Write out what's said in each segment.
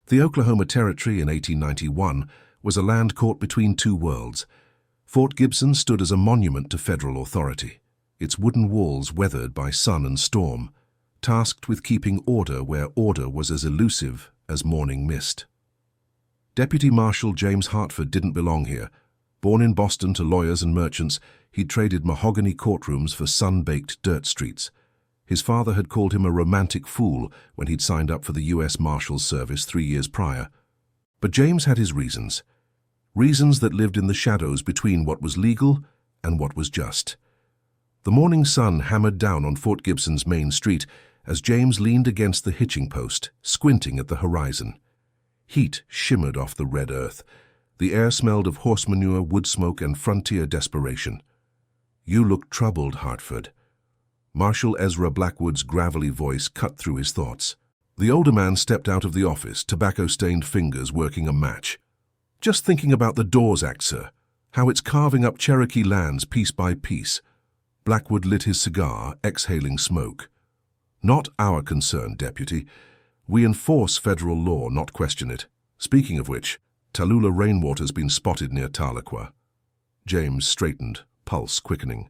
The Oklahoma Territory in 1891 was a land caught between two worlds. Fort Gibson stood as a monument to federal authority, its wooden walls weathered by sun and storm, tasked with keeping order where order was as elusive as morning mist. Deputy Marshal James Hartford didn't belong here. Born in Boston to lawyers and merchants, he'd traded mahogany courtrooms for sun-baked dirt streets. His father had called him a romantic fool when he'd signed up for the U.S. Marshal's service 3 years prior. But James had his reasons. Reasons that lived in the shadows between what was legal and what was just. The morning sun hammered down on Fort Gibson's main street as James leaned against the hitching post, squinting at the horizon. Heat shimmered off the red earth. The air smelled of horse manure, wood smoke, and frontier desperation. "You look troubled, Hartford." Marshal Ezra Blackwood's gravelly voice cut through his thoughts. The older man stepped out of the office, tobacco-stained fingers working a match. "Just thinking about the Dawes Act, sir. How it's carving up Cherokee lands piece by piece." Blackwood lit his cigar, exhaling smoke. "Not our concern, Deputy. We enforce federal law, not question it. Speaking of which, Tallulah Rainwater's been spotted near Tahlequah." James straightened, pulse quickening.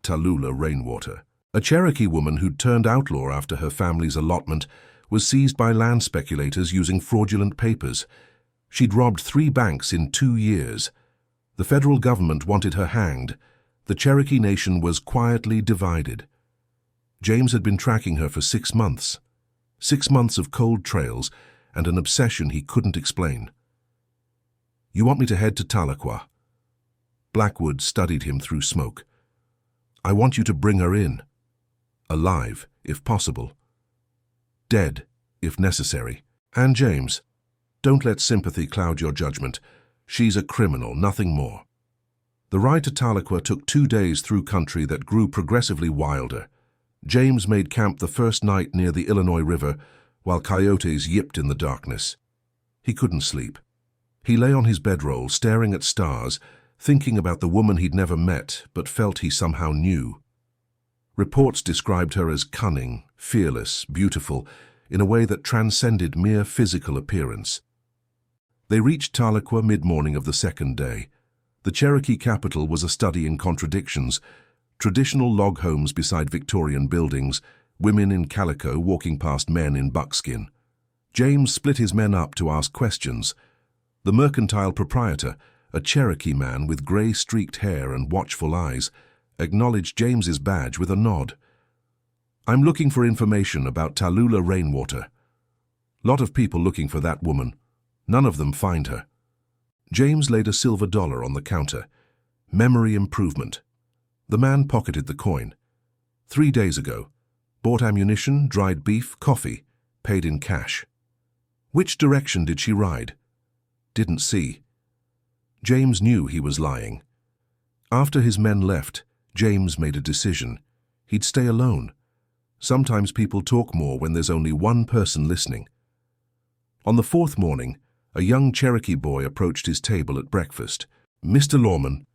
Tallulah Rainwater. A Cherokee woman who'd turned outlaw after her family's allotment was seized by land speculators using fraudulent papers. She'd robbed 3 banks in 2 years. The federal government wanted her hanged. The Cherokee Nation was quietly divided. James had been tracking her for 6 months. 6 months of cold trails and an obsession he couldn't explain. "You want me to head to Tahlequah?" Blackwood studied him through smoke. "I want you to bring her in. Alive, if possible. Dead, if necessary. And James, don't let sympathy cloud your judgment. She's a criminal, nothing more." The ride to Tahlequah took 2 days through country that grew progressively wilder. James made camp the first night near the Illinois River, while coyotes yipped in the darkness. He couldn't sleep. He lay on his bedroll, staring at stars, thinking about the woman he'd never met but felt he somehow knew. Reports described her as cunning, fearless, beautiful, in a way that transcended mere physical appearance. They reached Tahlequah mid-morning of the second day. The Cherokee capital was a study in contradictions. Traditional log homes beside Victorian buildings, women in calico walking past men in buckskin. James split his men up to ask questions. The mercantile proprietor, a Cherokee man with grey-streaked hair and watchful eyes, acknowledged James's badge with a nod. "I'm looking for information about Tallulah Rainwater. Lot of people looking for that woman. None of them find her." James laid a silver dollar on the counter. "Memory improvement." The man pocketed the coin. 3 days ago. Bought ammunition, dried beef, coffee. Paid in cash. "Which direction did she ride?" "Didn't see." James knew he was lying. After his men left, James made a decision. He'd stay alone. Sometimes people talk more when there's only one person listening. On the 4th morning, a young Cherokee boy approached his table at breakfast. "Mr. Lawman,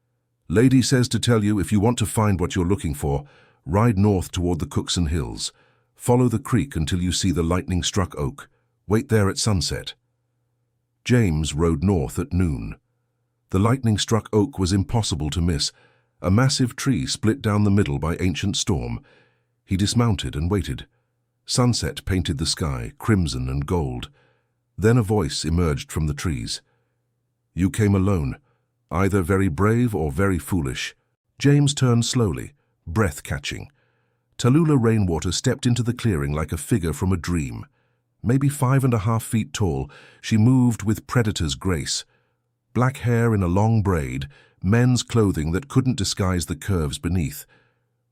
lady says to tell you if you want to find what you're looking for, ride north toward the Cookson Hills. Follow the creek until you see the lightning-struck oak. Wait there at sunset." James rode north at noon. The lightning-struck oak was impossible to miss, a massive tree split down the middle by ancient storm. He dismounted and waited. Sunset painted the sky, crimson and gold. Then a voice emerged from the trees. "You came alone, either very brave or very foolish." James turned slowly, breath-catching. Tallulah Rainwater stepped into the clearing like a figure from a dream. Maybe 5.5 feet tall, she moved with predator's grace. Black hair in a long braid, men's clothing that couldn't disguise the curves beneath.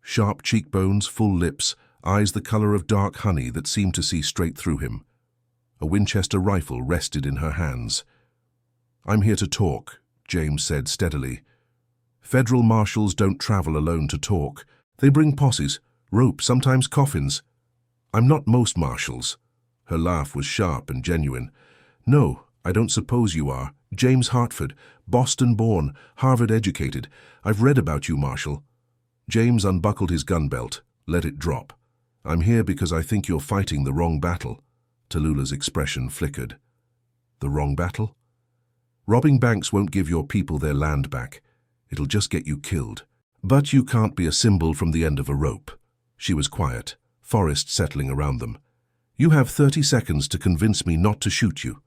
Sharp cheekbones, full lips, eyes the color of dark honey that seemed to see straight through him. A Winchester rifle rested in her hands. "I'm here to talk," James said steadily. "Federal marshals don't travel alone to talk. They bring posses, rope, sometimes coffins. I'm not most marshals." Her laugh was sharp and genuine. "No, I don't suppose you are. James Hartford, Boston-born, Harvard-educated. I've read about you, Marshal." James unbuckled his gun belt, let it drop. "I'm here because I think you're fighting the wrong battle." Tallulah's expression flickered. The wrong battle? Robbing banks won't give your people their land back. It'll just get you killed. But you can't be a symbol from the end of a rope. She was quiet, forest settling around them. You have 30 seconds to convince me not to shoot you.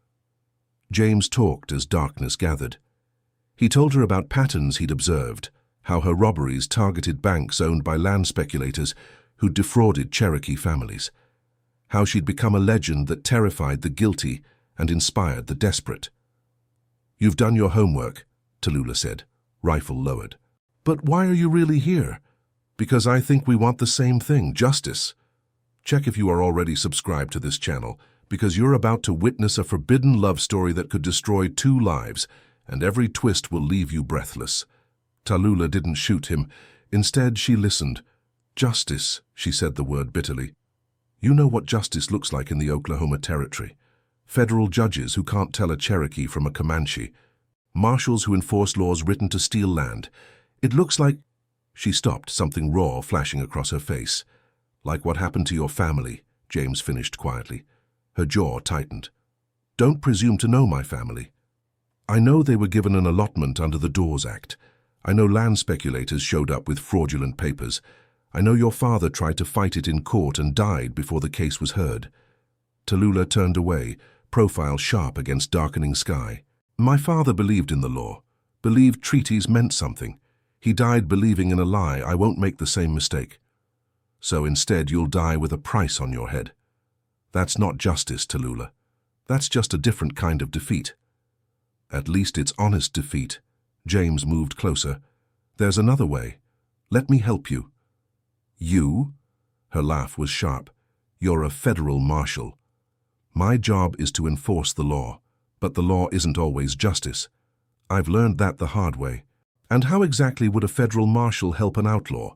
James talked as darkness gathered. He told her about patterns he'd observed, how her robberies targeted banks owned by land speculators who'd defrauded Cherokee families, how she'd become a legend that terrified the guilty and inspired the desperate. You've done your homework, Tallulah said, rifle lowered. But why are you really here? Because I think we want the same thing, justice. Check if you are already subscribed to this channel, because you're about to witness a forbidden love story that could destroy 2 lives, and every twist will leave you breathless. Tallulah didn't shoot him. Instead, she listened. Justice, she said the word bitterly. You know what justice looks like in the Oklahoma Territory. Federal judges who can't tell a Cherokee from a Comanche. Marshals who enforce laws written to steal land. It looks like... She stopped, something raw flashing across her face. Like what happened to your family, James finished quietly. Her jaw tightened. Don't presume to know my family. I know they were given an allotment under the Dawes Act. I know land speculators showed up with fraudulent papers. I know your father tried to fight it in court and died before the case was heard. Tallulah turned away, profile sharp against darkening sky. My father believed in the law, believed treaties meant something. He died believing in a lie. I won't make the same mistake. So instead you'll die with a price on your head. That's not justice, Tallulah. That's just a different kind of defeat. At least it's honest defeat. James moved closer. There's another way. Let me help you. You? Her laugh was sharp. You're a federal marshal. My job is to enforce the law, but the law isn't always justice. I've learned that the hard way. And how exactly would a federal marshal help an outlaw?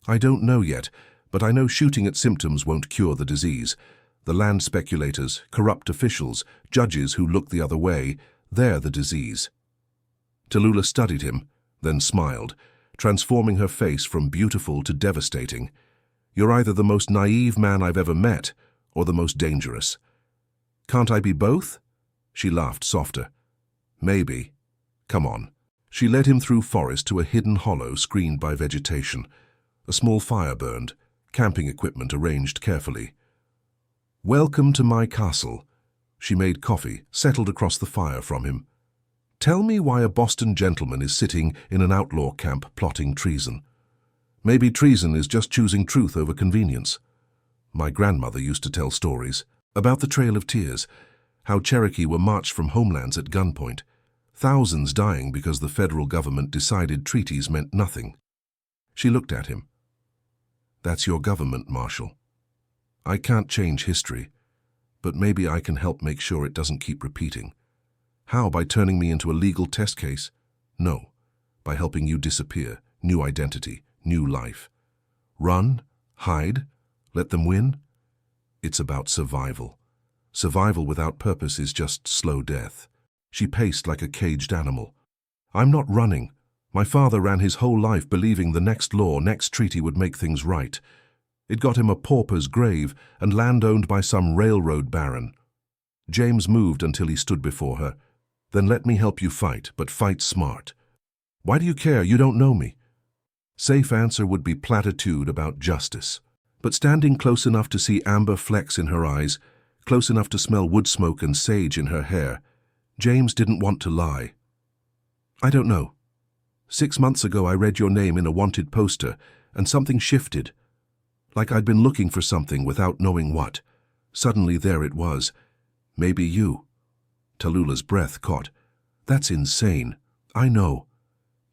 I don't know yet, but I know shooting at symptoms won't cure the disease. The land speculators, corrupt officials, judges who look the other way, they're the disease. Tallulah studied him, then smiled, transforming her face from beautiful to devastating. You're either the most naive man I've ever met, or the most dangerous. Can't I be both? She laughed softer. Maybe. Come on. She led him through forest to a hidden hollow screened by vegetation. A small fire burned, camping equipment arranged carefully. Welcome to my castle. She made coffee, settled across the fire from him. Tell me why a Boston gentleman is sitting in an outlaw camp plotting treason. Maybe treason is just choosing truth over convenience. My grandmother used to tell stories about the Trail of Tears, how Cherokee were marched from homelands at gunpoint, thousands dying because the federal government decided treaties meant nothing. She looked at him. That's your government, Marshal. I can't change history, but maybe I can help make sure it doesn't keep repeating. How, by turning me into a legal test case? No, by helping you disappear, new identity, new life. Run, hide, let them win? It's about survival. Survival without purpose is just slow death. She paced like a caged animal. I'm not running. My father ran his whole life believing the next law, next treaty would make things right. It got him a pauper's grave and land owned by some railroad baron. James moved until he stood before her. Then let me help you fight, but fight smart. Why do you care? You don't know me. Safe answer would be platitude about justice. But standing close enough to see amber flecks in her eyes, close enough to smell wood smoke and sage in her hair, James didn't want to lie. I don't know. 6 months ago I read your name in a wanted poster, and something shifted. Like I'd been looking for something without knowing what. Suddenly there it was. Maybe you. Tallulah's breath caught. That's insane. I know.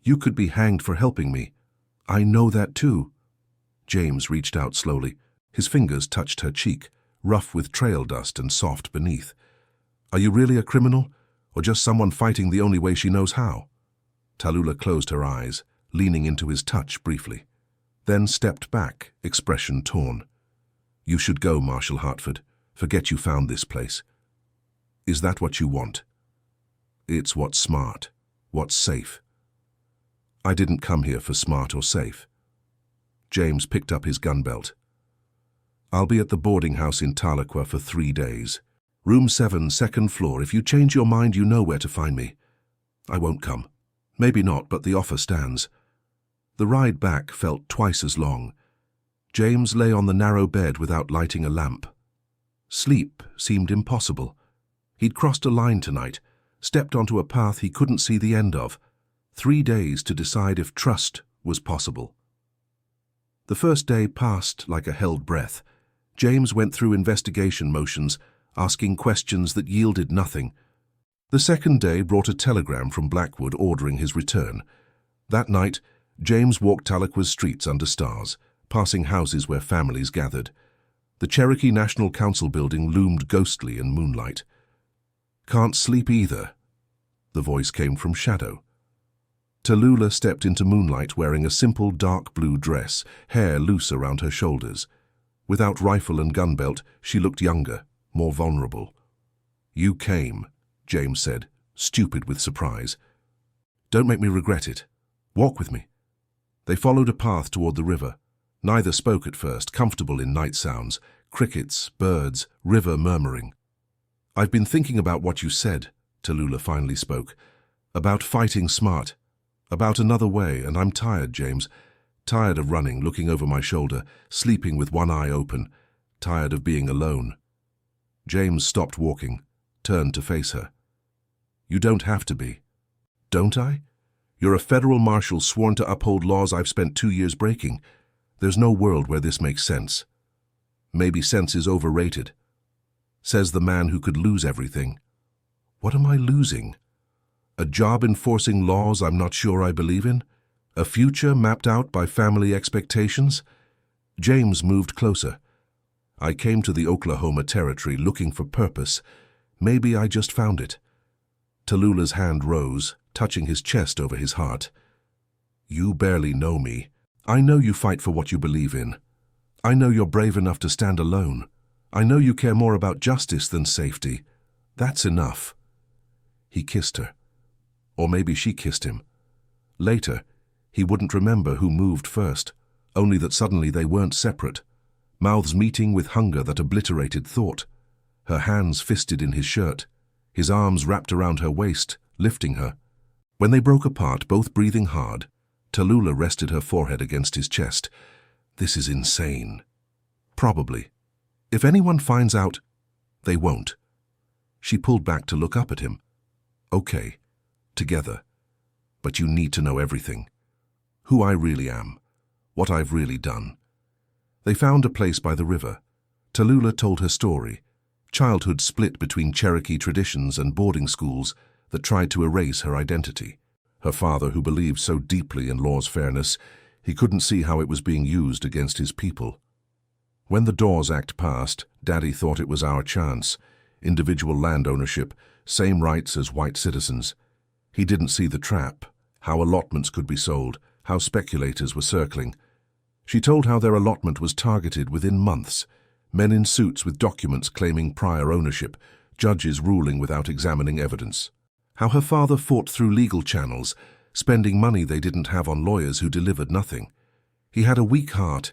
You could be hanged for helping me. I know that too. James reached out slowly. His fingers touched her cheek, rough with trail dust and soft beneath. Are you really a criminal, or just someone fighting the only way she knows how? Tallulah closed her eyes, leaning into his touch briefly, then stepped back, expression torn. You should go, Marshal Hartford. Forget you found this place. Is that what you want? It's what's smart, what's safe. I didn't come here for smart or safe. James picked up his gun belt. I'll be at the boarding house in Tahlequah for 3 days. Room 7, second floor. If you change your mind, you know where to find me. I won't come. Maybe not, but the offer stands. The ride back felt twice as long. James lay on the narrow bed without lighting a lamp. Sleep seemed impossible. He'd crossed a line tonight, stepped onto a path he couldn't see the end of. 3 days to decide if trust was possible. The first day passed like a held breath. James went through investigation motions, asking questions that yielded nothing. The second day brought a telegram from Blackwood ordering his return. That night, James walked Tahlequah's streets under stars, passing houses where families gathered. The Cherokee National Council building loomed ghostly in moonlight. "Can't sleep either," the voice came from shadow. Tallulah stepped into moonlight wearing a simple dark blue dress, hair loose around her shoulders. Without rifle and gun belt, she looked younger, more vulnerable. "You came," James said, stupid with surprise. "Don't make me regret it. Walk with me." They followed a path toward the river. Neither spoke at first, comfortable in night sounds, crickets, birds, river murmuring. "I've been thinking about what you said," Tallulah finally spoke. "About fighting smart. About another way, and I'm tired, James. Tired of running, looking over my shoulder, sleeping with one eye open. Tired of being alone." James stopped walking, turned to face her. "You don't have to be." "Don't I? You're a federal marshal sworn to uphold laws I've spent 2 years breaking. There's no world where this makes sense." "Maybe sense is overrated," says the man who could lose everything. "What am I losing? A job enforcing laws I'm not sure I believe in? A future mapped out by family expectations?" James moved closer. "I came to the Oklahoma Territory looking for purpose. Maybe I just found it." Tallulah's hand rose, touching his chest over his heart. "You barely know me. I know you fight for what you believe in. I know you're brave enough to stand alone. I know you care more about justice than safety. That's enough." He kissed her. Or maybe she kissed him. Later, he wouldn't remember who moved first, only that suddenly they weren't separate. Mouths meeting with hunger that obliterated thought. Her hands fisted in his shirt, his arms wrapped around her waist, lifting her. When they broke apart, both breathing hard, Tallulah rested her forehead against his chest. "This is insane." "Probably. If anyone finds out, they won't." She pulled back to look up at him. "Okay. Together. But you need to know everything. Who I really am. What I've really done." They found a place by the river. Tallulah told her story. Childhood split between Cherokee traditions and boarding schools that tried to erase her identity. Her father, who believed so deeply in law's fairness, he couldn't see how it was being used against his people. When the Dawes Act passed, Daddy thought it was our chance. Individual land ownership, same rights as white citizens. He didn't see the trap, how allotments could be sold, how speculators were circling. She told how their allotment was targeted within months, men in suits with documents claiming prior ownership, judges ruling without examining evidence. How her father fought through legal channels, spending money they didn't have on lawyers who delivered nothing. He had a weak heart.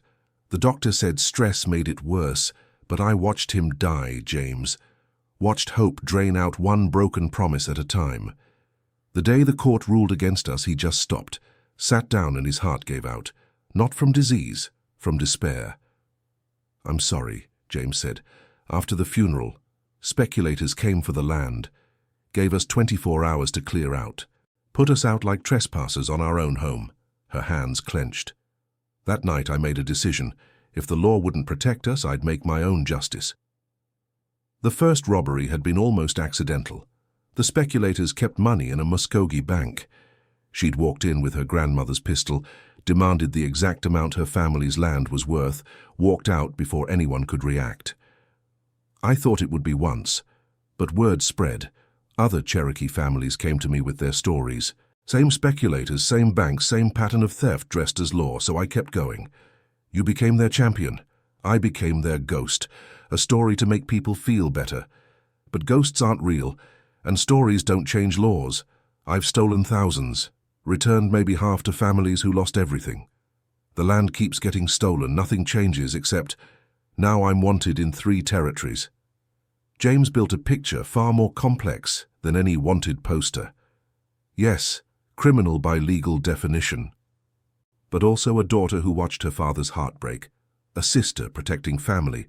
The doctor said stress made it worse, but I watched him die, James. Watched hope drain out one broken promise at a time. The day the court ruled against us, he just stopped, sat down and his heart gave out. Not from disease, from despair. "I'm sorry," James said. "After the funeral, speculators came for the land, gave us 24 hours to clear out, put us out like trespassers on our own home." Her hands clenched. "That night I made a decision. If the law wouldn't protect us, I'd make my own justice." The first robbery had been almost accidental. The speculators kept money in a Muskogee bank. She'd walked in with her grandmother's pistol, demanded the exact amount her family's land was worth, walked out before anyone could react. I thought it would be once, but word spread. Other Cherokee families came to me with their stories. Same speculators, same banks, same pattern of theft dressed as law, so I kept going. You became their champion. I became their ghost, a story to make people feel better. But ghosts aren't real, and stories don't change laws. I've stolen thousands, returned maybe half to families who lost everything. The land keeps getting stolen, nothing changes except now I'm wanted in 3 territories. James built a picture far more complex than any wanted poster. Yes, criminal by legal definition, but also a daughter who watched her father's heart break, a sister protecting family,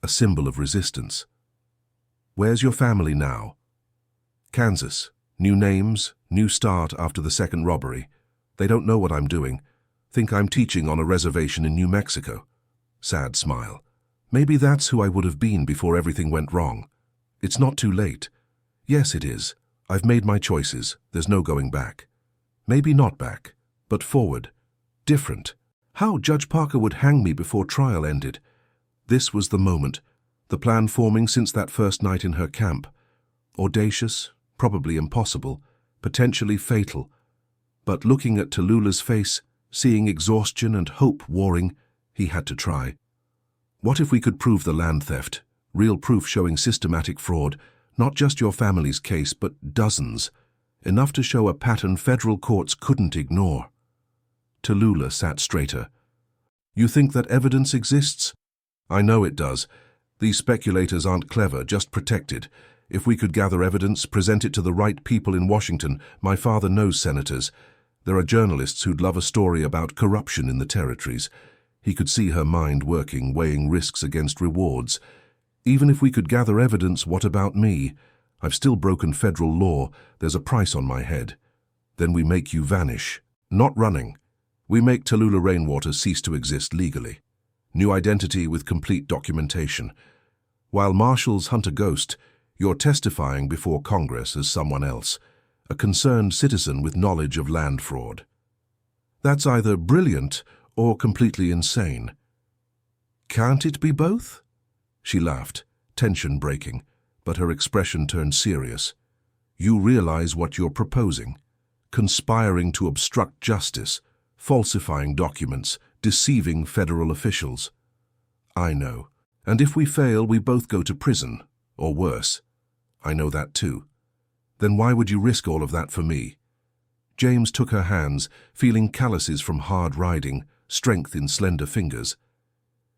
a symbol of resistance. Where's your family now? Kansas. New names, new start after the second robbery. They don't know what I'm doing. Think I'm teaching on a reservation in New Mexico. Sad smile. Maybe that's who I would have been before everything went wrong. It's not too late. Yes, it is. I've made my choices. There's no going back. Maybe not back, but forward. Different. How Judge Parker would hang me before trial ended. This was the moment. The plan forming since that first night in her camp. Audacious, probably impossible, potentially fatal. But looking at Tallulah's face, seeing exhaustion and hope warring, he had to try. What if we could prove the land theft? Real proof showing systematic fraud, not just your family's case, but dozens. Enough to show a pattern federal courts couldn't ignore. Tallulah sat straighter. You think that evidence exists? I know it does. These speculators aren't clever, just protected. If we could gather evidence, present it to the right people in Washington, my father knows senators. There are journalists who'd love a story about corruption in the territories. He could see her mind working, weighing risks against rewards. Even if we could gather evidence, what about me? I've still broken federal law. There's a price on my head. Then we make you vanish. Not running. We make Tallulah Rainwater cease to exist legally. New identity with complete documentation. While marshals hunt a ghost, you're testifying before Congress as someone else, a concerned citizen with knowledge of land fraud. That's either brilliant or completely insane. Can't it be both? She laughed, tension breaking, but her expression turned serious. You realize what you're proposing. Conspiring to obstruct justice, falsifying documents, deceiving federal officials. I know. And if we fail, we both go to prison, or worse. I know that too. Then why would you risk all of that for me? James took her hands, feeling calluses from hard riding, strength in slender fingers.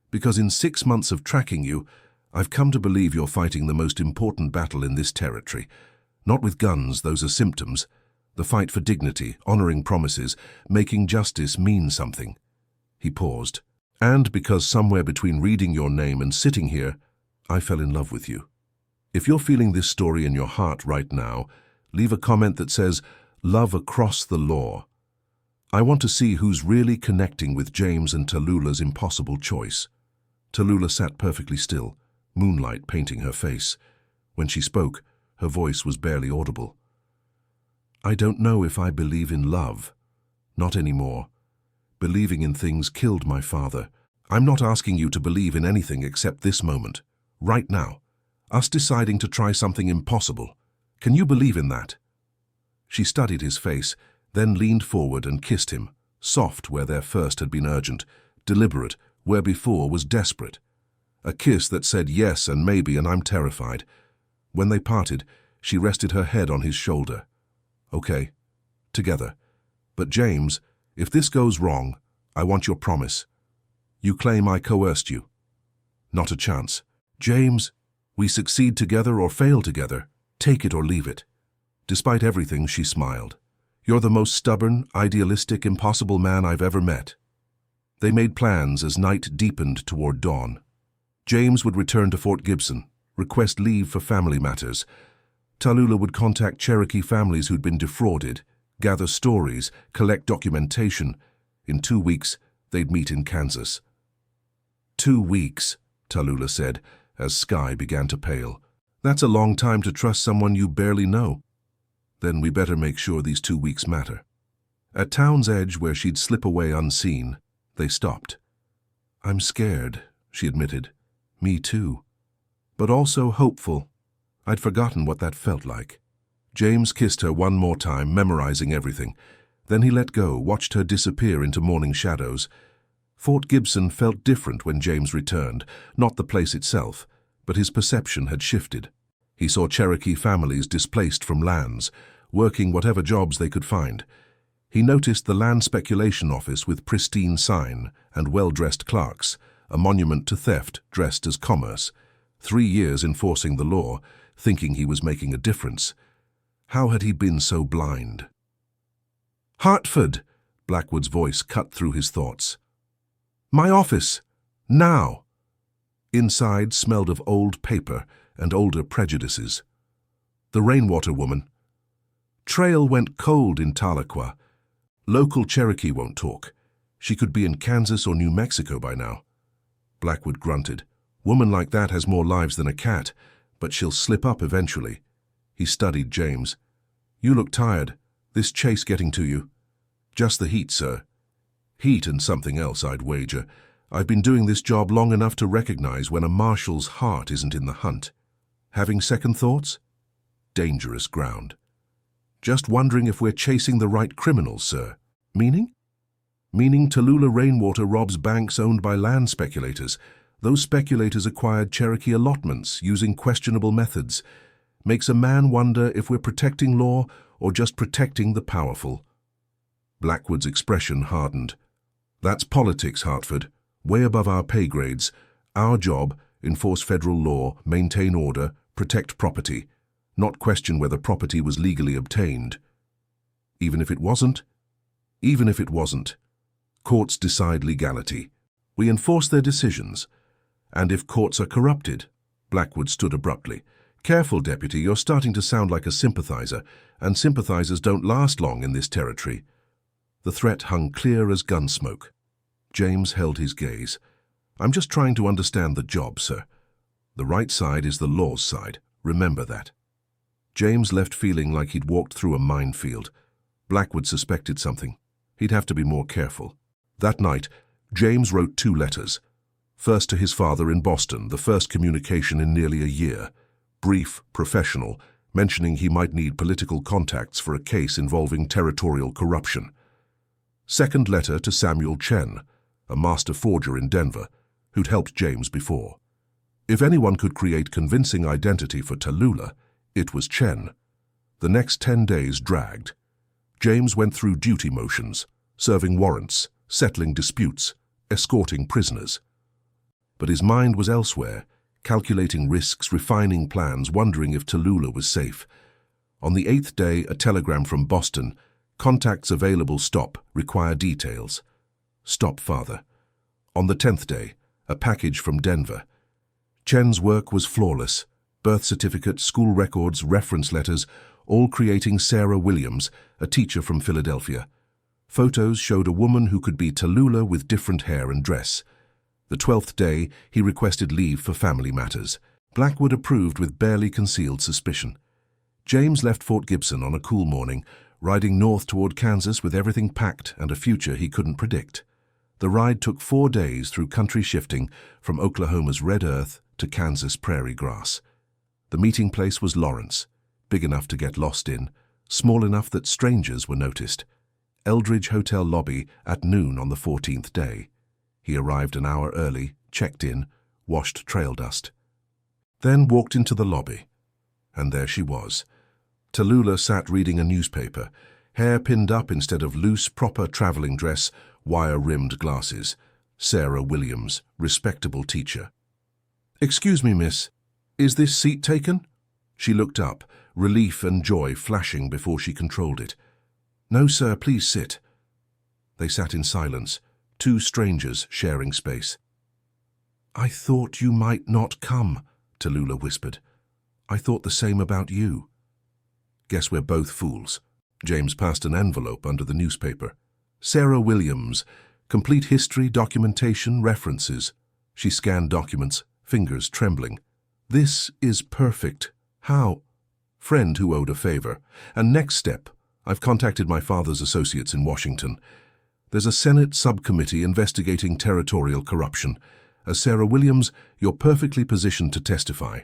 Because in 6 months of tracking you, I've come to believe you're fighting the most important battle in this territory. Not with guns, those are symptoms. The fight for dignity, honoring promises, making justice mean something. He paused. And because somewhere between reading your name and sitting here, I fell in love with you. If you're feeling this story in your heart right now, leave a comment that says, Love across the law. I want to see who's really connecting with James and Tallulah's impossible choice. Tallulah sat perfectly still, moonlight painting her face. When she spoke, her voice was barely audible. I don't know if I believe in love. Not anymore. Believing in things killed my father. I'm not asking you to believe in anything except this moment, right now. Us deciding to try something impossible. Can you believe in that? She studied his face, then leaned forward and kissed him, soft where there first had been urgent, deliberate where before was desperate. A kiss that said yes and maybe, and I'm terrified. When they parted, she rested her head on his shoulder. Okay, together. But James, if this goes wrong, I want your promise. You claim I coerced you. Not a chance. James, we succeed together or fail together. Take it or leave it. Despite everything, she smiled. You're the most stubborn, idealistic, impossible man I've ever met. They made plans as night deepened toward dawn. James would return to Fort Gibson, request leave for family matters. Tallulah would contact Cherokee families who'd been defrauded, gather stories, collect documentation. In 2 weeks, they'd meet in Kansas. 2 weeks, Tallulah said, as sky began to pale. That's a long time to trust someone you barely know. Then we better make sure these 2 weeks matter. At town's edge, where she'd slip away unseen, they stopped. I'm scared, she admitted. Me too. But also hopeful. I'd forgotten what that felt like. James kissed her one more time, memorizing everything. Then he let go, watched her disappear into morning shadows. Fort Gibson felt different when James returned, not the place itself, but his perception had shifted. He saw Cherokee families displaced from lands, working whatever jobs they could find. He noticed the land speculation office with pristine sign and well-dressed clerks, a monument to theft dressed as commerce. 3 years enforcing the law, thinking he was making a difference. How had he been so blind? "Hartford!" Blackwood's voice cut through his thoughts. "My office! Now!" Inside smelled of old paper and older prejudices. The rainwater woman. Trail went cold in Tahlequah. Local Cherokee won't talk. She could be in Kansas or New Mexico by now. Blackwood grunted. Woman like that has more lives than a cat, but she'll slip up eventually. He studied James. "You look tired. This chase getting to you?" "Just the heat, sir." "Heat and something else, I'd wager. I've been doing this job long enough to recognize when a marshal's heart isn't in the hunt." "Having second thoughts?" "Dangerous ground." "Just wondering if we're chasing the right criminals, sir." "Meaning?" "Meaning Tallulah Rainwater robs banks owned by land speculators. Those speculators acquired Cherokee allotments using questionable methods. Makes a man wonder if we're protecting law or just protecting the powerful." Blackwood's expression hardened. "That's politics, Hartford. Way above our pay grades. Our job, enforce federal law, maintain order, protect property. Not question whether property was legally obtained." "Even if it wasn't?" "Even if it wasn't. Courts decide legality. We enforce their decisions. And if courts are corrupted?" Blackwood stood abruptly. "Careful, Deputy, you're starting to sound like a sympathizer, and sympathizers don't last long in this territory." The threat hung clear as gun smoke. James held his gaze. "I'm just trying to understand the job, sir. The right side is the law's side. Remember that." James left feeling like he'd walked through a minefield. Blackwood suspected something. He'd have to be more careful. That night, James wrote 2 letters. First to his father in Boston, the first communication in nearly a year. Brief, professional, mentioning he might need political contacts for a case involving territorial corruption. Second letter to Samuel Chen, a master forger in Denver, who'd helped James before. If anyone could create convincing identity for Tallulah, it was Chen. The next 10 days dragged. James went through duty motions, serving warrants, settling disputes, escorting prisoners. But his mind was elsewhere, calculating risks, refining plans, wondering if Tallulah was safe. On the 8th day, a telegram from Boston. "Contacts available, stop, require details." "Stop, father." On the 10th day, a package from Denver. Chen's work was flawless. Birth certificate, school records, reference letters, all creating Sarah Williams, a teacher from Philadelphia. Photos showed a woman who could be Tallulah with different hair and dress. The 12th day, he requested leave for family matters. Blackwood approved with barely concealed suspicion. James left Fort Gibson on a cool morning, riding north toward Kansas with everything packed and a future he couldn't predict. The ride took 4 days through country shifting from Oklahoma's red earth to Kansas prairie grass. The meeting place was Lawrence, big enough to get lost in, small enough that strangers were noticed. Eldridge Hotel lobby at noon on the 14th day. He arrived an hour early, checked in, washed trail dust. Then walked into the lobby. And there she was. Tallulah sat reading a newspaper, hair pinned up instead of loose, proper traveling dress, wire-rimmed glasses. Sarah Williams, respectable teacher. "Excuse me, miss. Is this seat taken?" She looked up, relief and joy flashing before she controlled it. "No, sir, please sit." They sat in silence, 2 strangers sharing space. "I thought you might not come," Tallulah whispered. "I thought the same about you." "Guess we're both fools." James passed an envelope under the newspaper. Sarah Williams, complete history, documentation, references. She scanned documents, fingers trembling. "This is perfect. How?" "Friend who owed a favor. And next step, I've contacted my father's associates in Washington. There's a Senate subcommittee investigating territorial corruption. As Sarah Williams, you're perfectly positioned to testify."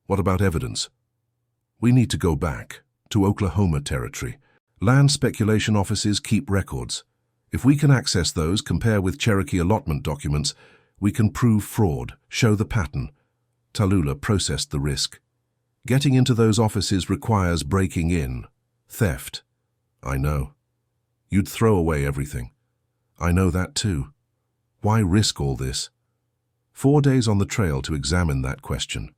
"What about evidence?" "We need to go back to Oklahoma territory. Land speculation offices keep records. If we can access those, compare with Cherokee allotment documents, we can prove fraud, show the pattern." Tallulah processed the risk. "Getting into those offices requires breaking in. Theft." "I know. You'd throw away everything." "I know that too. Why risk all this?" 4 days on the trail to examine that question.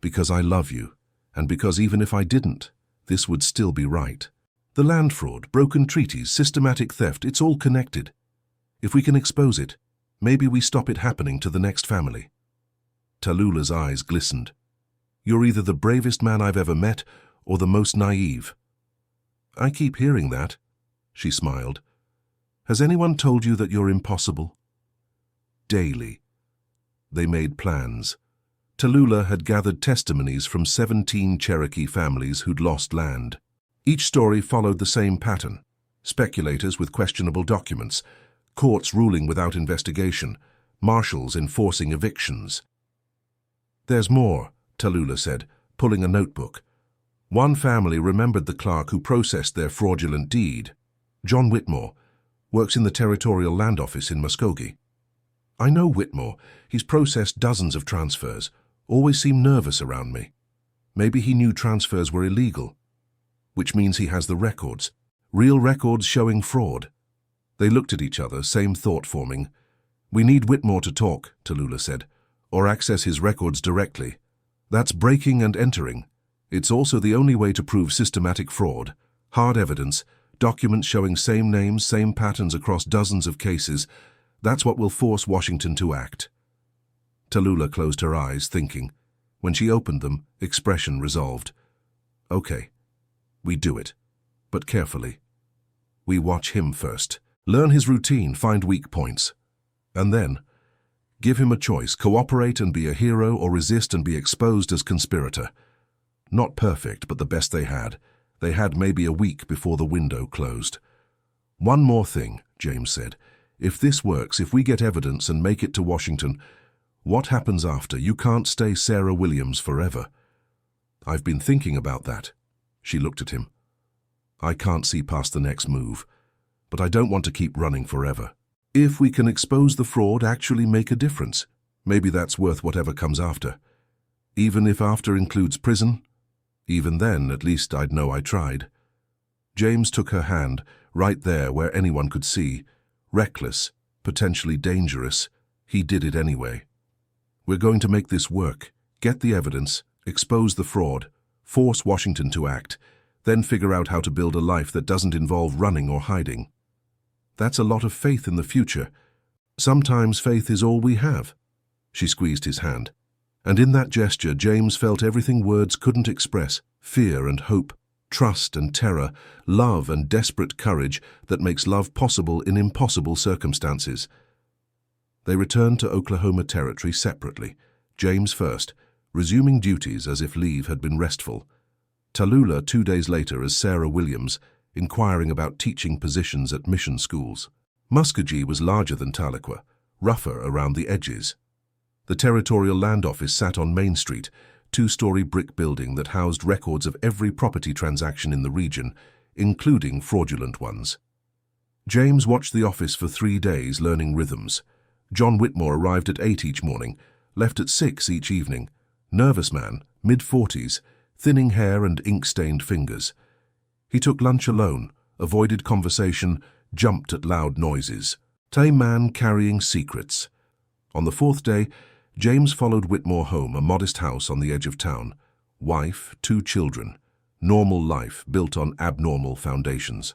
Because I love you, and because even if I didn't, this would still be right. The land fraud, broken treaties, systematic theft, it's all connected. If we can expose it, maybe we stop it happening to the next family. Tallulah's eyes glistened. You're either the bravest man I've ever met or the most naive. I keep hearing that, she smiled. Has anyone told you that you're impossible? Daily. They made plans. Tallulah had gathered testimonies from 17 Cherokee families who'd lost land. Each story followed the same pattern. Speculators with questionable documents, courts ruling without investigation, marshals enforcing evictions. There's more, Tallulah said, pulling a notebook. One family remembered the clerk who processed their fraudulent deed. John Whitmore works in the Territorial Land Office in Muskogee. I know Whitmore. He's processed dozens of transfers. Always seemed nervous around me. Maybe he knew transfers were illegal, which means he has the records. Real records showing fraud. They looked at each other, same thought forming. We need Whitmore to talk, Tallulah said, or access his records directly. That's breaking and entering. It's also the only way to prove systematic fraud. Hard evidence, documents showing same names, same patterns across dozens of cases. That's what will force Washington to act. Tallulah closed her eyes, thinking. When she opened them, expression resolved. Okay, we do it, but carefully. We watch him first. Learn his routine, find weak points. And then, give him a choice, cooperate and be a hero or resist and be exposed as conspirator. Not perfect, but the best they had. They had maybe a week before the window closed. One more thing, James said. If this works, if we get evidence and make it to Washington, what happens after? You can't stay Sarah Williams forever. I've been thinking about that. She looked at him. I can't see past the next move, but I don't want to keep running forever. If we can expose the fraud, actually make a difference, maybe that's worth whatever comes after. Even if after includes prison, even then, at least I'd know I tried. James took her hand, right there where anyone could see. Reckless, potentially dangerous, he did it anyway. We're going to make this work, get the evidence, expose the fraud, force Washington to act, then figure out how to build a life that doesn't involve running or hiding. That's a lot of faith in the future. Sometimes faith is all we have. She squeezed his hand. And in that gesture, James felt everything words couldn't express, fear and hope, trust and terror, love and desperate courage that makes love possible in impossible circumstances. They returned to Oklahoma Territory separately, James first, resuming duties as if leave had been restful. Tallulah 2 days later as Sarah Williams, inquiring about teaching positions at mission schools. Muskogee was larger than Tahlequah, rougher around the edges. The Territorial Land Office sat on Main Street, 2-story brick building that housed records of every property transaction in the region, including fraudulent ones. James watched the office for 3 days, learning rhythms. John Whitmore arrived at 8 each morning, left at 6 each evening. Nervous man, mid-40s, thinning hair and ink-stained fingers. He took lunch alone, avoided conversation, jumped at loud noises. Tame man carrying secrets. On the 4th day, James followed Whitmore home, a modest house on the edge of town. Wife, 2 children. Normal life built on abnormal foundations.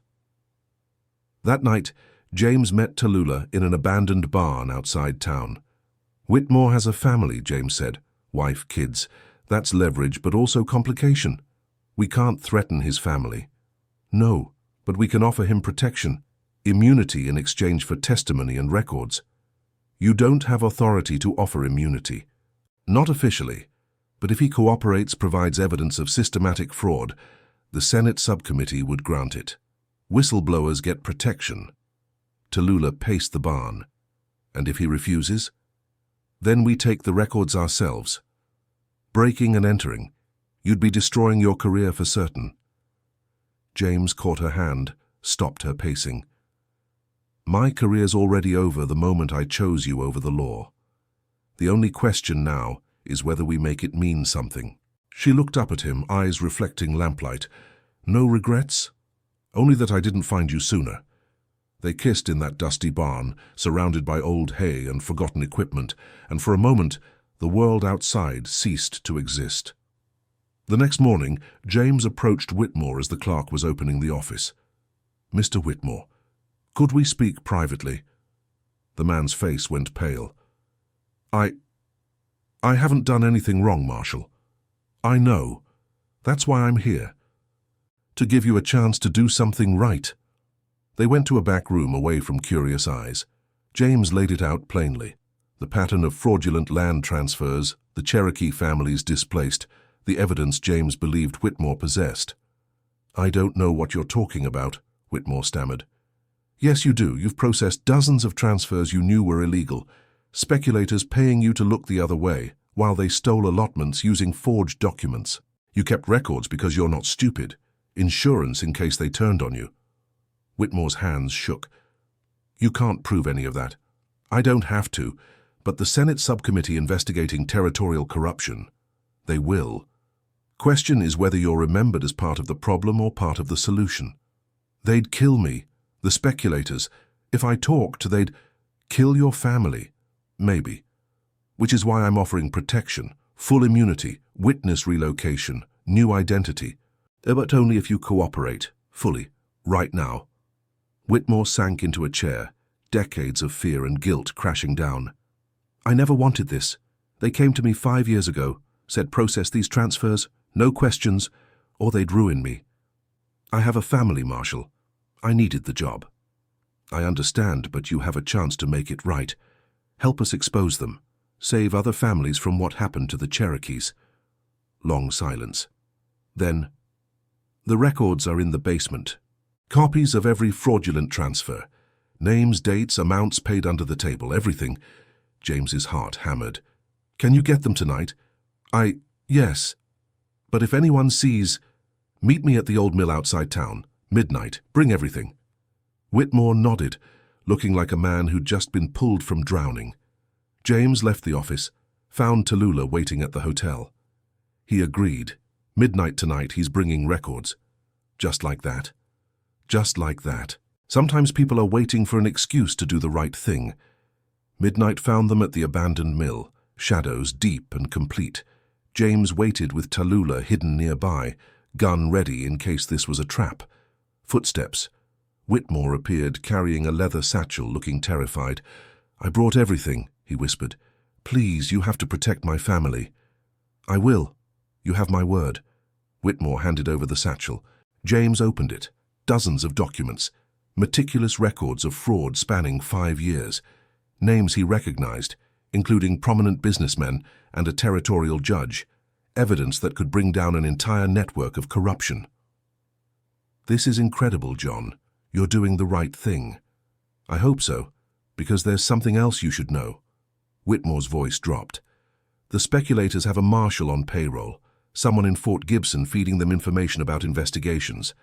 That night, James met Tallulah in an abandoned barn outside town. Whitmore has a family, James said. Wife, kids. That's leverage, but also complication. We can't threaten his family. No, but we can offer him protection, immunity in exchange for testimony and records. You don't have authority to offer immunity. Not officially, but if he cooperates, provides evidence of systematic fraud, the Senate subcommittee would grant it. Whistleblowers get protection. Tallulah paced the barn. And if he refuses? Then we take the records ourselves. Breaking and entering, you'd be destroying your career for certain. James caught her hand, stopped her pacing. My career's already over the moment I chose you over the law. The only question now is whether we make it mean something. She looked up at him, eyes reflecting lamplight. No regrets? Only that I didn't find you sooner. They kissed in that dusty barn, surrounded by old hay and forgotten equipment, and for a moment the world outside ceased to exist. The next morning, James approached Whitmore as the clerk was opening the office. "Mr. Whitmore, could we speak privately?" The man's face went pale. I haven't done anything wrong, Marshal. I know. That's why I'm here. To give you a chance to do something right." They went to a back room away from curious eyes. James laid it out plainly. The pattern of fraudulent land transfers, the Cherokee families displaced, the evidence James believed Whitmore possessed. "I don't know what you're talking about," Whitmore stammered. "Yes, you do. You've processed dozens of transfers you knew were illegal. Speculators paying you to look the other way, while they stole allotments using forged documents. You kept records because you're not stupid. Insurance in case they turned on you." Whitmore's hands shook. "You can't prove any of that." "I don't have to, but the Senate subcommittee investigating territorial corruption, they will. Question is whether you're remembered as part of the problem or part of the solution. They'd kill me, the speculators. If I talked, they'd kill your family. Maybe. Which is why I'm offering protection, full immunity, witness relocation, new identity. But only if you cooperate, fully, right now." Whitmore sank into a chair, decades of fear and guilt crashing down. "I never wanted this. They came to me 5 years ago, said process these transfers, no questions, or they'd ruin me. I have a family, Marshal. I needed the job." "I understand, but you have a chance to make it right. Help us expose them. Save other families from what happened to the Cherokees." Long silence. Then, "The records are in the basement. Copies of every fraudulent transfer. Names, dates, amounts paid under the table, everything." James's heart hammered. "Can you get them tonight?" Yes. But if anyone sees, meet me at the old mill outside town. Midnight. Bring everything." Whitmore nodded, looking like a man who'd just been pulled from drowning. James left the office, found Tallulah waiting at the hotel. He agreed. Midnight tonight, he's bringing records. Just like that. Just like that. Sometimes people are waiting for an excuse to do the right thing. Midnight found them at the abandoned mill, shadows deep and complete. James waited with Tallulah hidden nearby, gun ready in case this was a trap. Footsteps. Whitmore appeared carrying a leather satchel, looking terrified. "I brought everything," he whispered. "Please, you have to protect my family." "I will. You have my word." Whitmore handed over the satchel. James opened it. Dozens of documents. Meticulous records of fraud spanning 5 years. Names he recognized, including prominent businessmen and a territorial judge. Evidence that could bring down an entire network of corruption. "This is incredible, John. You're doing the right thing." "I hope so, because there's something else you should know." Whitmore's voice dropped. "The speculators have a marshal on payroll, someone in Fort Gibson feeding them information about investigations."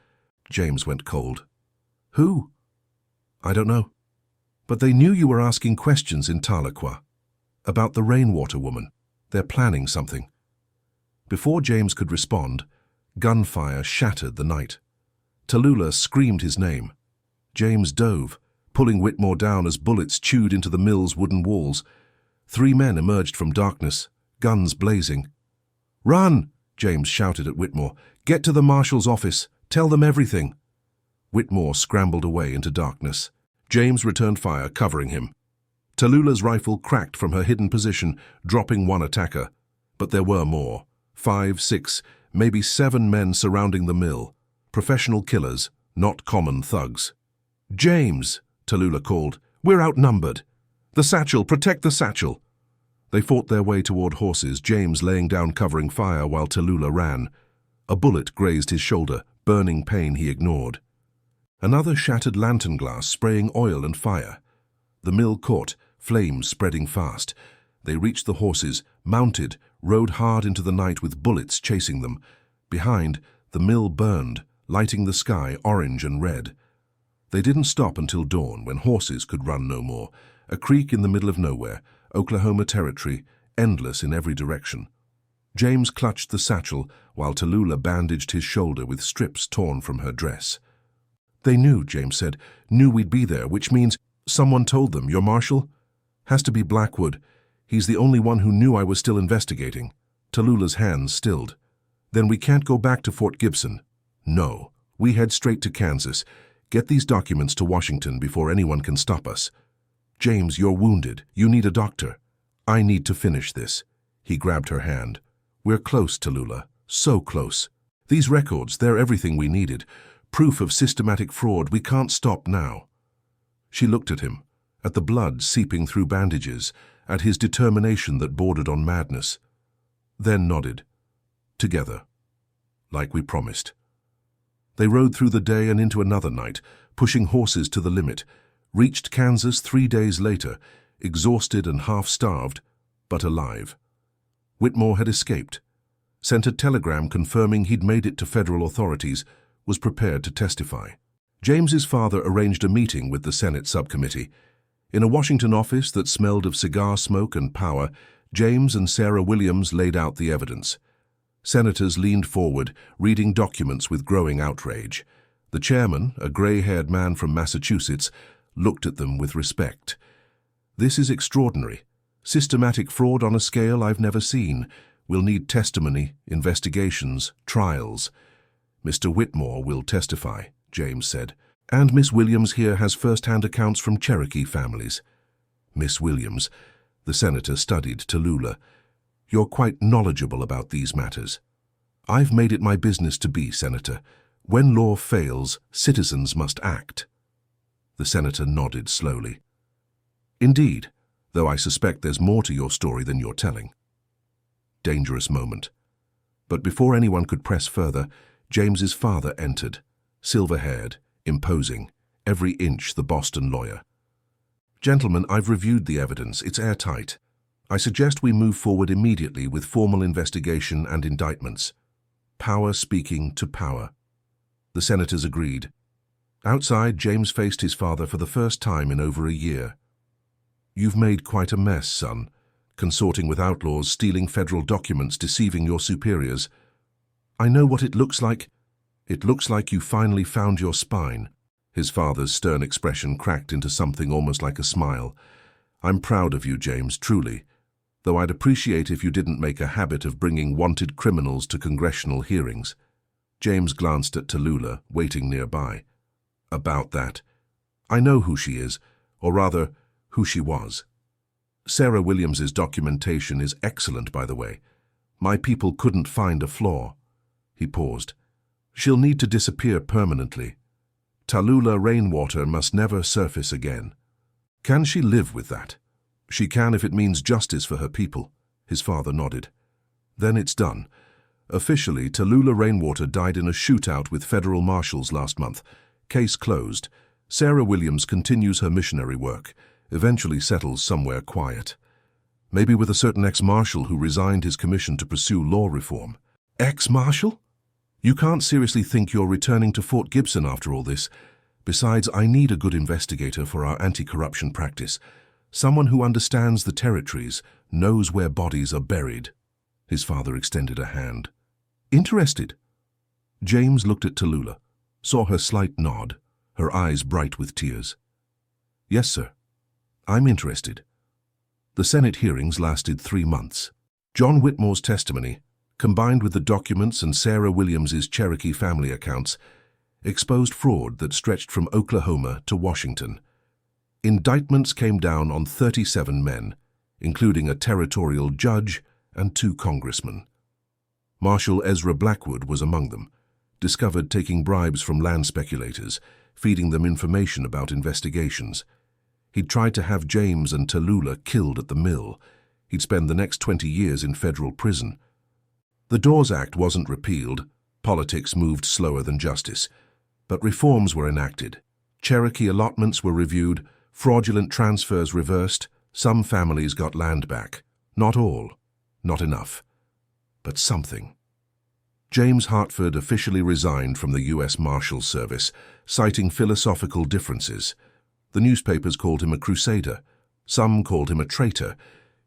James went cold. "Who?" "I don't know. But they knew you were asking questions in Tahlequah. About the rainwater woman. They're planning something." Before James could respond, gunfire shattered the night. Tallulah screamed his name. James dove, pulling Whitmore down as bullets chewed into the mill's wooden walls. 3 men emerged from darkness, guns blazing. "Run!" James shouted at Whitmore. "Get to the marshal's office. Tell them everything." Whitmore scrambled away into darkness. James returned fire, covering him. Tallulah's rifle cracked from her hidden position, dropping 1 attacker. But there were more. 5, 6, maybe 7 men surrounding the mill. Professional killers, not common thugs. "James!" Tallulah called. "We're outnumbered. The satchel! Protect the satchel!" They fought their way toward horses, James laying down covering fire while Tallulah ran. A bullet grazed his shoulder, burning pain he ignored. Another shattered lantern glass, spraying oil and fire. The mill caught, flames spreading fast. They reached the horses, mounted, rode hard into the night with bullets chasing them. Behind, the mill burned, lighting the sky orange and red. They didn't stop until dawn, when horses could run no more. A creek in the middle of nowhere, Oklahoma territory, endless in every direction. James clutched the satchel while Tallulah bandaged his shoulder with strips torn from her dress. They knew, James said. Knew we'd be there, which means someone told them. Your marshal? Has to be Blackwood. He's the only one who knew I was still investigating. Tallulah's hands stilled. Then we can't go back to Fort Gibson. No. We head straight to Kansas. Get these documents to Washington before anyone can stop us. James, you're wounded. You need a doctor. I need to finish this. He grabbed her hand. We're close, Tallulah. So close. These records, they're everything we needed. Proof of systematic fraud. We can't stop now. She looked at him, at the blood seeping through bandages, at his determination that bordered on madness. Then nodded. Together. Like we promised. They rode through the day and into another night, pushing horses to the limit, reached Kansas 3 days later, exhausted and half-starved, but alive. Whitmore had escaped, sent a telegram confirming he'd made it to federal authorities, was prepared to testify. James's father arranged a meeting with the Senate subcommittee. In a Washington office that smelled of cigar smoke and power, James and Sarah Williams laid out the evidence. Senators leaned forward, reading documents with growing outrage. The chairman, a gray-haired man from Massachusetts, looked at them with respect. This is extraordinary. Systematic fraud on a scale I've never seen. We'll need testimony, investigations, trials. Mr. Whitmore will testify, James said. And Miss Williams here has first-hand accounts from Cherokee families. Miss Williams, the senator studied Tallulah. You're quite knowledgeable about these matters. I've made it my business to be, Senator. When law fails, citizens must act. The senator nodded slowly. Indeed, though I suspect there's more to your story than you're telling. Dangerous moment. But before anyone could press further, James's father entered, silver-haired, imposing, every inch the Boston lawyer. Gentlemen, I've reviewed the evidence. It's airtight. I suggest we move forward immediately with formal investigation and indictments. Power speaking to power. The senators agreed. Outside, James faced his father for the first time in over a year. You've made quite a mess, son. Consorting with outlaws, stealing federal documents, deceiving your superiors. I know what it looks like. It looks like you finally found your spine. His father's stern expression cracked into something almost like a smile. I'm proud of you, James, truly. Though I'd appreciate if you didn't make a habit of bringing wanted criminals to congressional hearings. James glanced at Tallulah, waiting nearby. About that. I know who she is, or rather, who she was. Sarah Williams's documentation is excellent, by the way. My people couldn't find a flaw. He paused. She'll need to disappear permanently. Tallulah Rainwater must never surface again. Can she live with that? She can if it means justice for her people. His father nodded. Then it's done. Officially, Tallulah Rainwater died in a shootout with federal marshals last month. Case closed. Sarah Williams continues her missionary work, eventually settles somewhere quiet. Maybe with a certain ex-marshal who resigned his commission to pursue law reform. Ex-marshal? You can't seriously think you're returning to Fort Gibson after all this. Besides, I need a good investigator for our anti-corruption practice. Someone who understands the territories, knows where bodies are buried. His father extended a hand. Interested? James looked at Tallulah, saw her slight nod, her eyes bright with tears. Yes, sir. I'm interested. The Senate hearings lasted 3 months. John Whitmore's testimony, combined with the documents and Sarah Williams's Cherokee family accounts, exposed fraud that stretched from Oklahoma to Washington. Indictments came down on 37 men, including a territorial judge and 2 congressmen. Marshal Ezra Blackwood was among them, discovered taking bribes from land speculators, feeding them information about investigations. He'd tried to have James and Tallulah killed at the mill. He'd spend the next 20 years in federal prison. The Dawes Act wasn't repealed. Politics moved slower than justice. But reforms were enacted. Cherokee allotments were reviewed, fraudulent transfers reversed, some families got land back. Not all, not enough, but something. James Hartford officially resigned from the U.S. Marshal Service, citing philosophical differences. The newspapers called him a crusader. Some called him a traitor.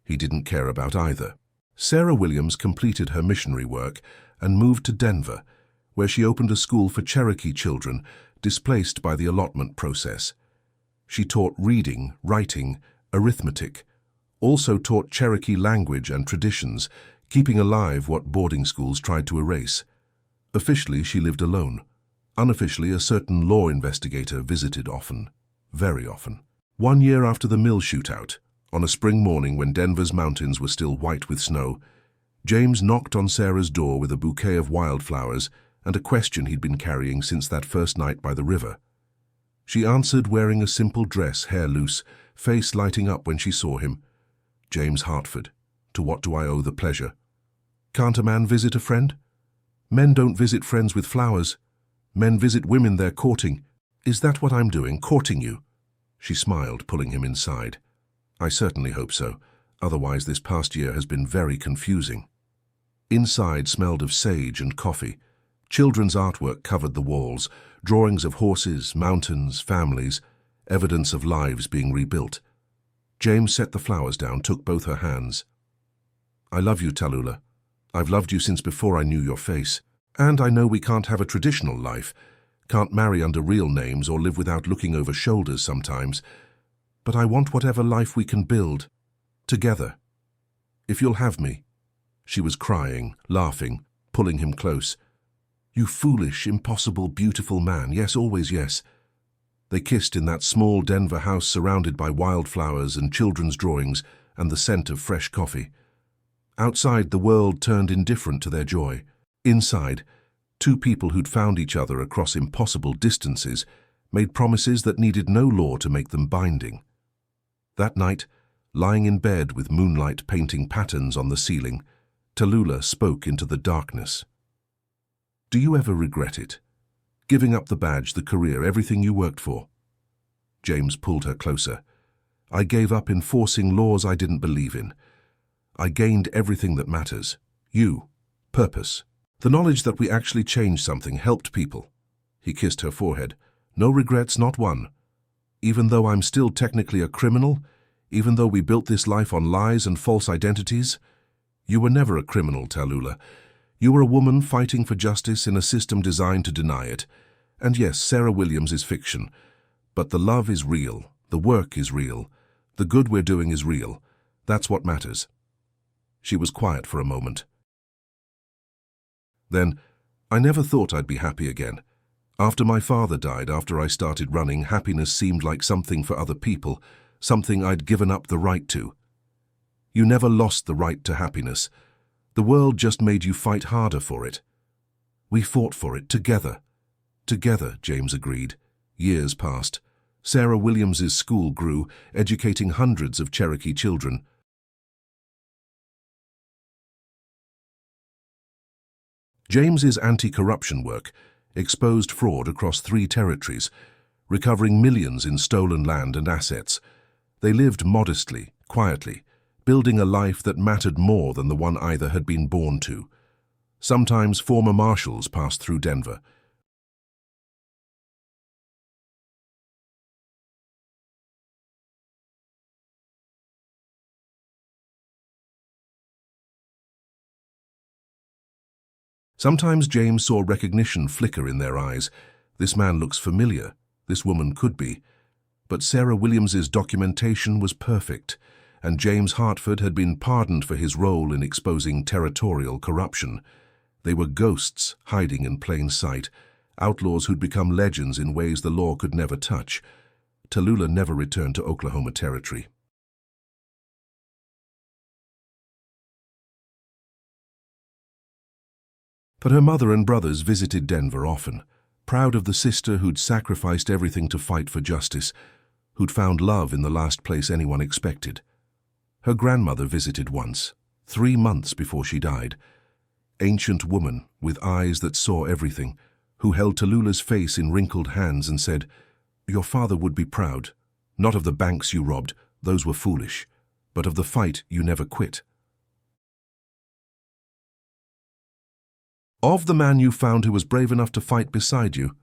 He didn't care about either. Sarah Williams completed her missionary work and moved to Denver, where she opened a school for Cherokee children, displaced by the allotment process. She taught reading, writing, arithmetic, also taught Cherokee language and traditions, keeping alive what boarding schools tried to erase. Officially, she lived alone. Unofficially, a certain law investigator visited often, very often. 1 year after the mill shootout, on a spring morning when Denver's mountains were still white with snow, James knocked on Sarah's door with a bouquet of wildflowers and a question he'd been carrying since that first night by the river. She answered wearing a simple dress, hair loose, face lighting up when she saw him. James Hartford, to what do I owe the pleasure? Can't a man visit a friend? Men don't visit friends with flowers. Men visit women they're courting. Is that what I'm doing, courting you? She smiled, pulling him inside. I certainly hope so. Otherwise, this past year has been very confusing. Inside smelled of sage and coffee. Children's artwork covered the walls, drawings of horses, mountains, families, evidence of lives being rebuilt. James set the flowers down, took both her hands. I love you, Tallulah. I've loved you since before I knew your face. And I know we can't have a traditional life, can't marry under real names or live without looking over shoulders sometimes. But I want whatever life we can build, together. If you'll have me. She was crying, laughing, pulling him close. You foolish, impossible, beautiful man. Yes, always yes. They kissed in that small Denver house surrounded by wildflowers and children's drawings and the scent of fresh coffee. Outside, the world turned indifferent to their joy. Inside, two people who'd found each other across impossible distances made promises that needed no law to make them binding. That night, lying in bed with moonlight painting patterns on the ceiling, Tallulah spoke into the darkness. Do you ever regret it? Giving up the badge, the career, everything you worked for? James pulled her closer. I gave up enforcing laws I didn't believe in. I gained everything that matters. You. Purpose. The knowledge that we actually changed something, helped people. He kissed her forehead. No regrets, not one. Even though I'm still technically a criminal, even though we built this life on lies and false identities, you were never a criminal, Tallulah. You were a woman fighting for justice in a system designed to deny it. And yes, Sarah Williams is fiction. But the love is real. The work is real. The good we're doing is real. That's what matters. She was quiet for a moment. Then, I never thought I'd be happy again. After my father died, after I started running, happiness seemed like something for other people, something I'd given up the right to. You never lost the right to happiness. The world just made you fight harder for it. We fought for it together. Together, James agreed. Years passed. Sarah Williams's school grew, educating hundreds of Cherokee children. James's anti-corruption work exposed fraud across 3 territories, recovering millions in stolen land and assets. They lived modestly, quietly, building a life that mattered more than the one either had been born to. Sometimes former marshals passed through Denver. Sometimes James saw recognition flicker in their eyes. This man looks familiar. This woman could be. But Sarah Williams's documentation was perfect, and James Hartford had been pardoned for his role in exposing territorial corruption. They were ghosts hiding in plain sight, outlaws who'd become legends in ways the law could never touch. Tallulah never returned to Oklahoma Territory. But her mother and brothers visited Denver often, proud of the sister who'd sacrificed everything to fight for justice, who'd found love in the last place anyone expected. Her grandmother visited once, 3 months before she died. Ancient woman with eyes that saw everything, who held Tallulah's face in wrinkled hands and said, "Your father would be proud, not of the banks you robbed, those were foolish, but of the fight you never quit. Of the man you found who was brave enough to fight beside you.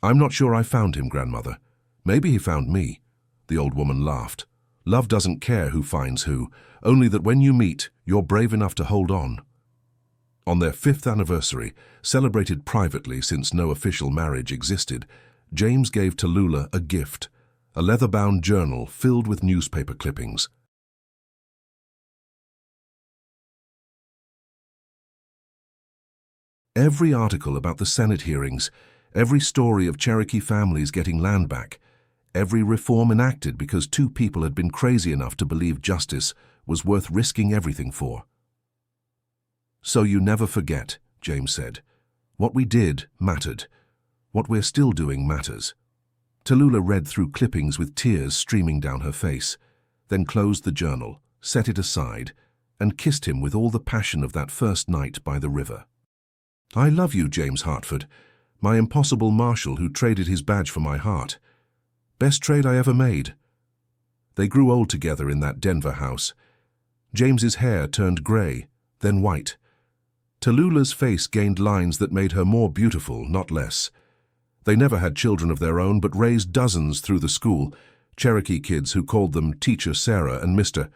I'm not sure I found him, grandmother. Maybe he found me." The old woman laughed. "Love doesn't care who finds who, only that when you meet, you're brave enough to hold on." On their 5th anniversary, celebrated privately since no official marriage existed, James gave Tallulah a gift, a leather-bound journal filled with newspaper clippings. Every article about the Senate hearings, every story of Cherokee families getting land back, every reform enacted because two people had been crazy enough to believe justice was worth risking everything for. "So you never forget," James said. "What we did mattered. What we're still doing matters." Tallulah read through clippings with tears streaming down her face, then closed the journal, set it aside, and kissed him with all the passion of that first night by the river. "I love you, James Hartford, my impossible marshal who traded his badge for my heart. Best trade I ever made." They grew old together in that Denver house. James's hair turned gray, then white. Tallulah's face gained lines that made her more beautiful, not less. They never had children of their own, but raised dozens through the school, Cherokee kids who called them Teacher Sarah and Mr.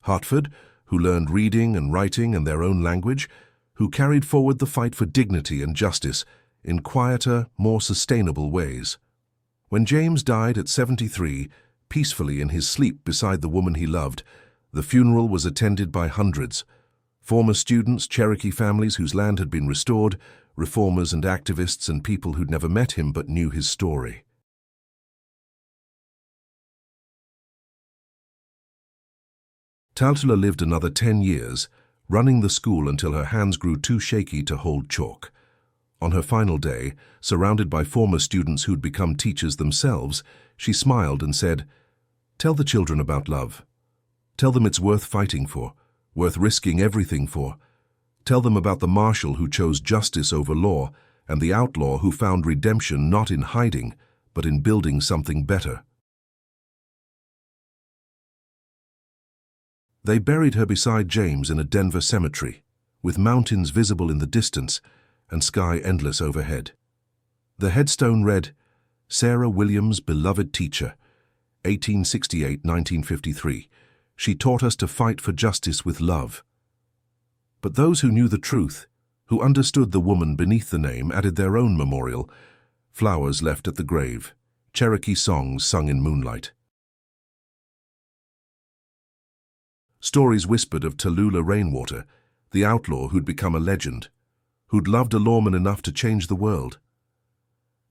Hartford, who learned reading and writing and their own language, who carried forward the fight for dignity and justice in quieter, more sustainable ways. When James died at 73, peacefully in his sleep beside the woman he loved, the funeral was attended by hundreds. Former students, Cherokee families whose land had been restored, reformers and activists, and people who'd never met him but knew his story. Tallulah lived another 10 years, running the school until her hands grew too shaky to hold chalk. On her final day, surrounded by former students who'd become teachers themselves, she smiled and said, "Tell the children about love. Tell them it's worth fighting for, worth risking everything for. Tell them about the marshal who chose justice over law and the outlaw who found redemption not in hiding, but in building something better." They buried her beside James in a Denver cemetery, with mountains visible in the distance and sky endless overhead. The headstone read, "Sarah Williams, beloved teacher, 1868–1953. She taught us to fight for justice with love." But those who knew the truth, who understood the woman beneath the name, added their own memorial, flowers left at the grave, Cherokee songs sung in moonlight. Stories whispered of Tallulah Rainwater, the outlaw who'd become a legend, who'd loved a lawman enough to change the world.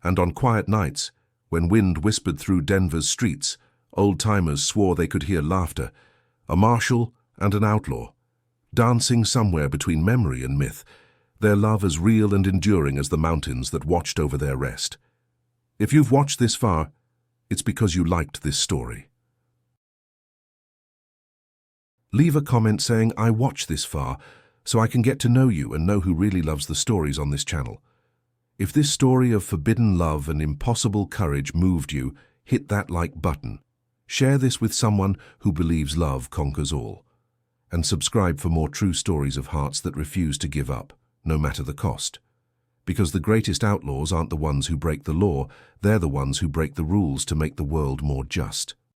And on quiet nights, when wind whispered through Denver's streets, old-timers swore they could hear laughter, a marshal and an outlaw, dancing somewhere between memory and myth, their love as real and enduring as the mountains that watched over their rest. If you've watched this far, it's because you liked this story. Leave a comment saying, "I watched this far," so I can get to know you and know who really loves the stories on this channel. If this story of forbidden love and impossible courage moved you, hit that like button. Share this with someone who believes love conquers all. And subscribe for more true stories of hearts that refuse to give up, no matter the cost. Because the greatest outlaws aren't the ones who break the law, they're the ones who break the rules to make the world more just.